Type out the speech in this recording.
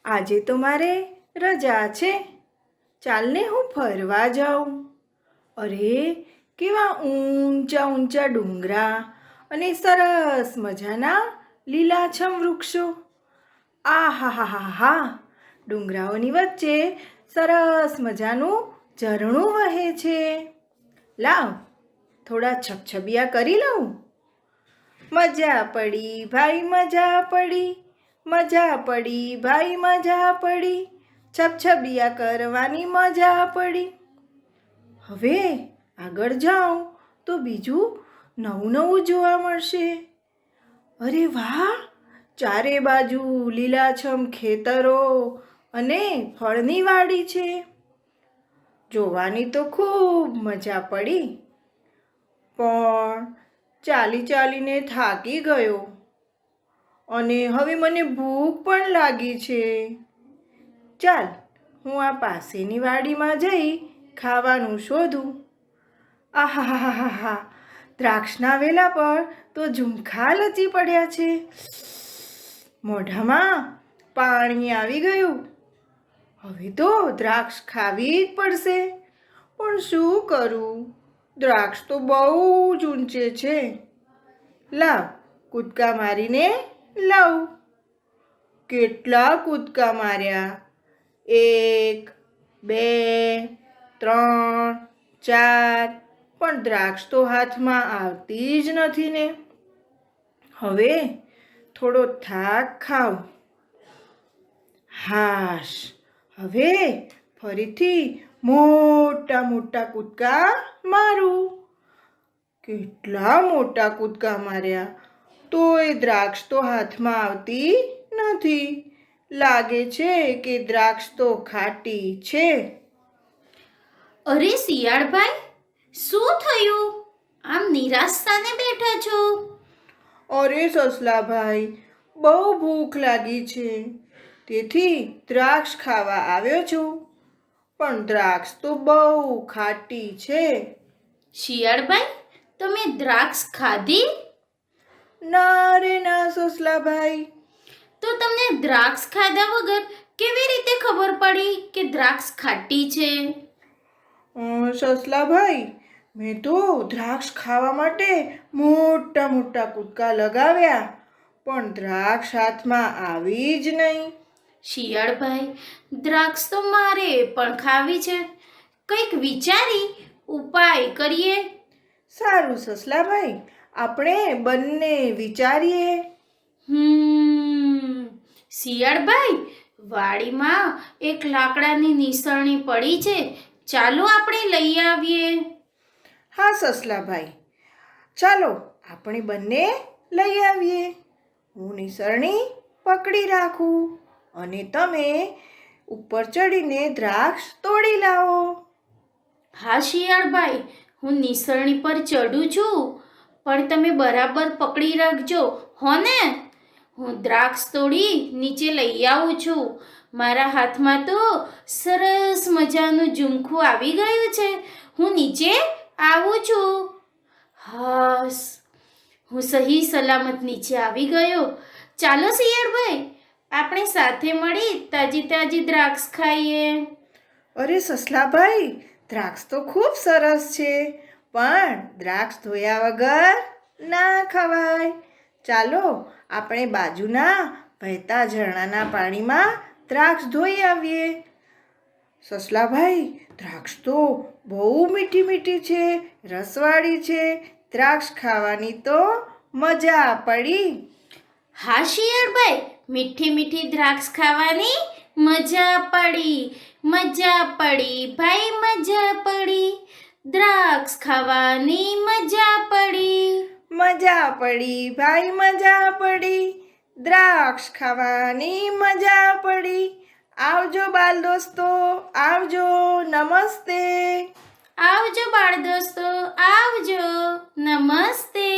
આજે તો મારે રજા છે, ચાલને હું ફરવા જાઉં. અરે કેવા ઊંચા ઊંચા ડુંગરા અને સરસ મજાના લીલાછમ વૃક્ષો. આ હા હા હા હા, ડુંગરાઓની વચ્ચે સરસ મજાનું ઝરણું વહે છે. લાવ થોડા છબછબિયા કરી લઉં. મજા પડી ભાઈ મજા પડી, મજા પડી ભાઈ મજા પડી, છબછબિયા કરવાની મજા પડી. હવે આગળ જાઉં તો બીજું નવું નવું જોવા મળશે. અરે વાહ, ચારે બાજુ લીલાછમ ખેતરો અને ફળની વાડી છે. જોવાની તો ખૂબ મજા પડી, પણ ચાલી ચાલીને થાકી ગયો અને હવે મને ભૂખ પણ લાગી છે. ચાલ હું આ પાસેની વાડીમાં જઈ ખાવાનું શોધું. આહાહાહાહા, દ્રાક્ષના વેલા પર તો ઝુમખા લચી પડ્યા છે. મોઢામાં પાણી આવી ગયું. હવે તો દ્રાક્ષ ખાવી જ પડશે, પણ શું કરું? દ્રાક્ષ તો બહુ જ ઊંચે છે. લાવ કૂદકા મારીને લાવ. કેટલા કૂદકા માર્યા? 1 2 3 4, પણ દ્રાક્ષ તો હાથમાં આવતી જ નથી ને. હવે થોડો થાક ખાવ. હાશ, હવે ફરીથી મોટા મોટા કૂદકા મારું. કેટલા મોટા કૂદકા માર્યા, તોય દ્રાક્ષ તો હાથમાં આવતી નથી. લાગે છે કે દ્રાક્ષ તો ખાટી છે. અરે શિયાળભાઈ, શું થયું? આમ નિરાશાને બેઠા છો? અરે સસલાભાઈ, બહુ ભૂખ લાગી છે, તેથી દ્રાક્ષ ખાવા આવ્યો છું, પણ દ્રાક્ષ તો બહુ ખાટી છે. શિયાળભાઈ, તમે દ્રાક્ષ ખાધી? ના રે ના સસલાભાઈ. તો તમને દ્રાક્ષ ખાધા વગર કેવી રીતે ખબર પડી કે દ્રાક્ષ ખાટી છે? સસલાભાઈ, મેં તો દ્રાક્ષ ખાવા માટે મોટા મોટા કૂદકા લગાવ્યા, પણ દ્રાક્ષ હાથમાં આવી જ નહીં. શિયાળભાઈ, દ્રાક્ષ તો મારે પણ ખાવી છે. કંઈક વિચારી ઉપાય કરીએ. સારું સસલાભાઈ, આપણે બંને વિચારીએ. શિયાળભાઈ, વાડીમાં એક લાકડાની નિસરણી પડી છે, ચાલો આપણે લઈ આવીએ. હા સસલાભાઈ, ચાલો આપણે બંને લઈ આવીએ. હું નિસરણી પકડી રાખું અને તમે ઉપર ચડીને દ્રાક્ષ તોડી લાવો. હા શિયાળભાઈ, હું નિસરણી પર ચડું છું, પણ તમે બરાબર પકડી રાખજો હો ને. હું દ્રાક્ષ તોડી નીચે લઈ આવું છું. મારા હાથમાં તો સરસ મજાનું ઝુમખું આવી ગયું છે. હું નીચે આવું છું. હાશ, હું સહી સલામત નીચે આવી ગયો. ચાલો શિયાળભાઈ, આપણે સાથે મળી તાજી તાજી દ્રાક્ષ ખાઈએ. અરે સસલાભાઈ, દ્રાક્ષ તો ખૂબ સરસ છે, પણ દ્રાક્ષ ધોયા વગર ના ખવાય. ચાલો આપણે બાજુના વહેતા ઝરણાના પાણીમાં દ્રાક્ષ ધોઈ આવીએ. સસલાભાઈ, દ્રાક્ષ તો બહુ મીઠી મીઠી છે, રસવાળી છે. દ્રાક્ષ ખાવાની તો મજા પડી. હા શિયાળભાઈ, મીઠી મીઠી દ્રાક્ષ ખાવાની મજા પડી. મજા પડી ભાઈ મજા પડી, દ્રાક્ષ ખાવાની મજા પડી. મજા પડી ભાઈ મજા પડી, દ્રાક્ષ ખાવાની મજા પડી. આવજો બાલ દોસ્તો, આવજો. નમસ્તે. આવજો બાળ દોસ્તો, આવજો. નમસ્તે.